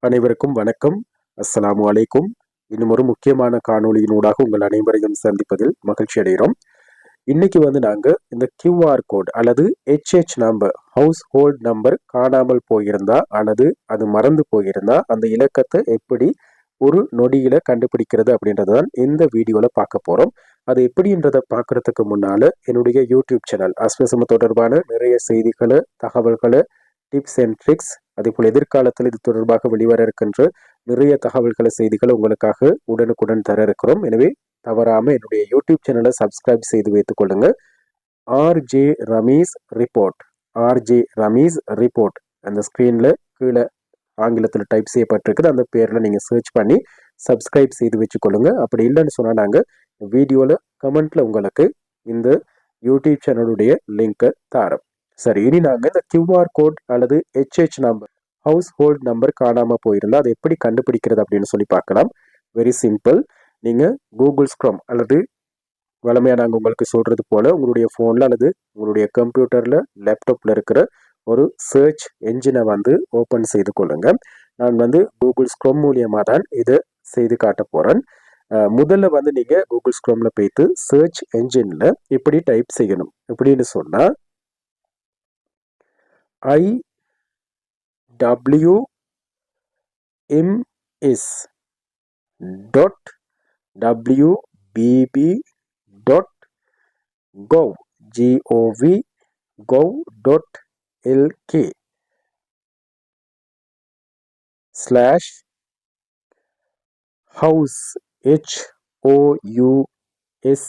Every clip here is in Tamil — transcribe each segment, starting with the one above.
அனைவருக்கும் வணக்கம். அஸ்ஸலாமு அலைக்கும். இன்னும் ஒரு முக்கியமான காணொளியினூடாக உங்கள் அனைவரையும் சந்திப்பதில் மகிழ்ச்சி அடைகிறோம். இன்னைக்கு நாங்க இந்த QR கோட் அல்லது HH number, house hold number காணாமல் போயிருந்தா அல்லது அது மறந்து போயிருந்தா அந்த இலக்கத்தை எப்படி ஒரு நொடியில கண்டுபிடிக்கிறது அப்படின்றதான் இந்த வீடியோல பார்க்க போறோம். அது எப்படின்றத பார்க்கறதுக்கு முன்னால என்னுடைய யூடியூப் சேனல் அஸ்வசம தொடர்பான நிறைய செய்திகளை, தகவல்களை, டிப்ஸ் அண்ட் ட்ரிக்ஸ், அதேபோல் எதிர்காலத்தில் இது தொடர்பாக வெளிவர இருக்கின்ற நிறைய தகவல்களை, செய்திகளை உங்களுக்காக உடனுக்குடன் தர இருக்கிறோம். எனவே தவறாம என்னுடைய யூடியூப் சேனலை சப்ஸ்கிரைப் செய்து வைத்துக் கொள்ளுங்க. RJ Rameez report, RJ Rameez report அந்த ஸ்க்ரீனில் கீழே ஆங்கிலத்தில் டைப் செய்யப்பட்டிருக்குது. அந்த பேரில் நீங்கள் சர்ச் பண்ணி சப்ஸ்கிரைப் செய்து வச்சுக்கொள்ளுங்க. அப்படி இல்லைன்னு சொன்னால் நாங்கள் வீடியோவில் கமெண்ட்டில் உங்களுக்கு இந்த யூடியூப் சேனலுடைய லிங்கை தாரோம். சரி, இனி நாங்கள் இந்த QR கோட் அல்லது HH number, house hold number காணாமல் போயிருந்தால் அதை எப்படி கண்டுபிடிக்கிறது அப்படின்னு சொல்லி பார்க்கலாம். Very simple. நீங்கள் கூகுள் ஸ்க்ரோம் அல்லது வளமையாக நாங்கள் உங்களுக்கு சொல்கிறது போல் உங்களுடைய ஃபோனில் அல்லது உங்களுடைய கம்ப்யூட்டரில், லேப்டாப்பில் இருக்கிற ஒரு சர்ச் என்ஜினை ஓப்பன் செய்து கொள்ளுங்க. நான் கூகுள் ஸ்க்ரோம் மூலியமாக தான் இதை செய்து காட்ட போகிறேன். முதல்ல நீங்கள் கூகுள் ஸ்க்ரோமில் போய்த்து சர்ச் என்ஜினில் இப்படி டைப் செய்யணும். எப்படின்னு சொன்னால் iwbb.gov/house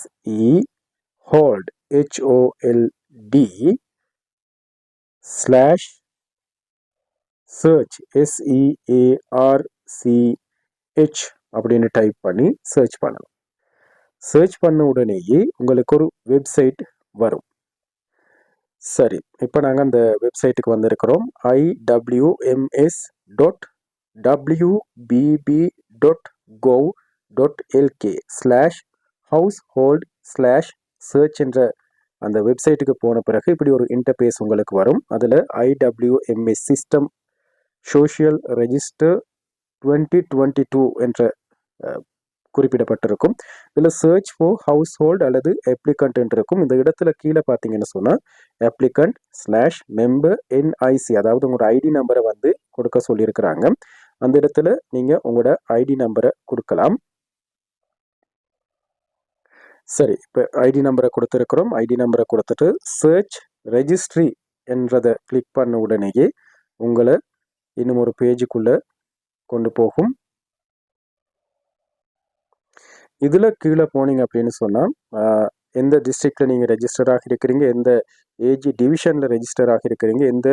hold /search SEARCH அப்படின்னு டைப் பண்ணி சர்ச் பண்ணணும். சர்ச் பண்ண உடனேயே உங்களுக்கு ஒரு வெப்சைட் வரும். சரி, இப்போ நாங்கள் அந்த வெப்சைட்டுக்கு வந்திருக்கிறோம். iwms.wbb.gov.lk/household/search என்ற அந்த வெப்சைட்டுக்கு போன பிறகு இப்படி ஒரு இன்டர்பேஸ் உங்களுக்கு வரும். அதில் IWMS சிஸ்டம் சோஷியல் ரெஜிஸ்டர் 2022 என்ற குறிப்பிடப்பட்டிருக்கும். இதில் சர்ச் ஃபார் ஹவுஸ் ஹோல்ட் அல்லது அப்ளிகண்ட் என்று இருக்கும். இந்த இடத்துல கீழே பார்த்தீங்கன்னு சொன்னால் applicant/member NIC, அதாவது உங்களோட ஐடி நம்பரை கொடுக்க சொல்லியிருக்கிறாங்க. அந்த இடத்துல நீங்கள் உங்களோட ஐடி நம்பரை கொடுக்கலாம். சரி, இப்போ ஐடி நம்பரை கொடுத்துருக்குறோம். ஐடி நம்பரை கொடுத்துட்டு சர்ச் ரெஜிஸ்ட்ரி என்றதை கிளிக் பண்ண உடனேயே உங்களை இன்னும் ஒரு பேஜுக்குள்ளே கொண்டு போகும். இதில் கீழே போனீங்க அப்படின்னு சொன்னால் எந்த டிஸ்ட்ரிக்டில் நீங்கள் ரெஜிஸ்டராக இருக்கிறீங்க, எந்த ஏஜ் டிவிஷனில் ரெஜிஸ்டராக இருக்கிறீங்க, எந்த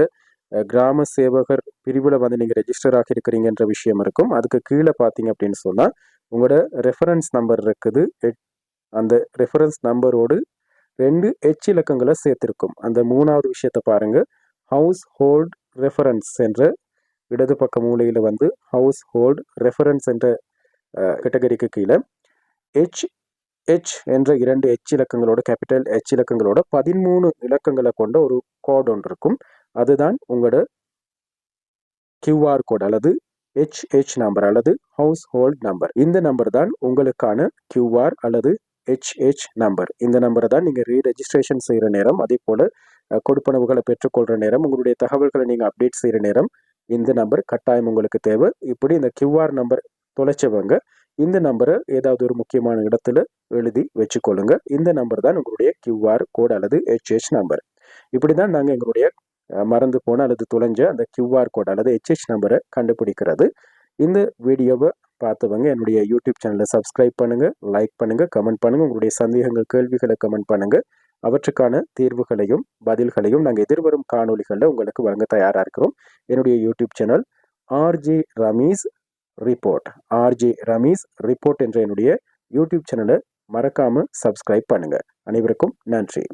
கிராம சேவகர் பிரிவில் நீங்கள் ரெஜிஸ்டராக இருக்கிறீங்கன்ற விஷயம் இருக்கும். அதுக்கு கீழே பார்த்தீங்க அப்படின்னு சொன்னால் உங்களோட ரெஃபரன்ஸ் நம்பர் இருக்குது. அந்த ரெஃபரன்ஸ் நம்பரோடு 2 H இலக்கங்களை சேர்த்திருக்கும். அந்த மூணாவது விஷயத்தை பாருங்கள். ஹவுஸ் ஹோல்ட் ரெஃபரன்ஸ் என்ற இடது பக்க மூலையில் ஹவுஸ் ஹோல்ட் ரெஃபரன்ஸ் என்ற கேட்டகரிக்கு கீழே HH என்ற 2 H இலக்கங்களோட, கேபிட்டல் H இலக்கங்களோட 13 இலக்கங்களை கொண்ட ஒரு கோட் ஒன்று இருக்கும். அதுதான் உங்களோட QR கோட் அல்லது HH நம்பர் அல்லது ஹவுஸ் ஹோல்ட் நம்பர். இந்த நம்பர் தான் உங்களுக்கான QR அல்லது HH நம்பர். இந்த நம்பரை தான் நீங்கள் ரீரெஜிஸ்ட்ரேஷன் செய்கிற நேரம், அதே போல் கொடுப்பனவுகளை பெற்றுக்கொள்கிற நேரம், உங்களுடைய தகவல்களை நீங்கள் அப்டேட் செய்கிற நேரம் இந்த நம்பர் கட்டாயம் உங்களுக்கு தேவை. இப்படி இந்த QR நம்பர் தொலைச்சவங்க இந்த நம்பரை ஏதாவது ஒரு முக்கியமான இடத்துல எழுதி வச்சுக்கொள்ளுங்க. இந்த நம்பர் தான் உங்களுடைய QR கோட் அல்லது HH நம்பர். இப்படி தான் நாங்கள் எங்களுடைய மறந்து போன அல்லது தொலைஞ்ச அந்த QR கோட் அல்லது HH நம்பரை கண்டுபிடிக்கிறது. இந்த வீடியோவை பார்த்தவங்க என்னுடைய யூடியூப் சேனலை சப்ஸ்கிரைப் பண்ணுங்கள், லைக் பண்ணுங்கள், கமெண்ட் பண்ணுங்கள். உங்களுடைய சந்தேகங்கள், கேள்விகளை கமெண்ட் பண்ணுங்கள். அவற்றுக்கான தீர்வுகளையும் பதில்களையும் நாங்கள் எதிர்வரும் காணொலிகளில் உங்களுக்கு வழங்க தயாராக இருக்கிறோம். என்னுடைய YouTube channel RJ Rameez report, RJ Rameez report என்ற என்னுடைய யூடியூப் சேனலை மறக்காமல் சப்ஸ்கிரைப் பண்ணுங்கள். அனைவருக்கும் நன்றி.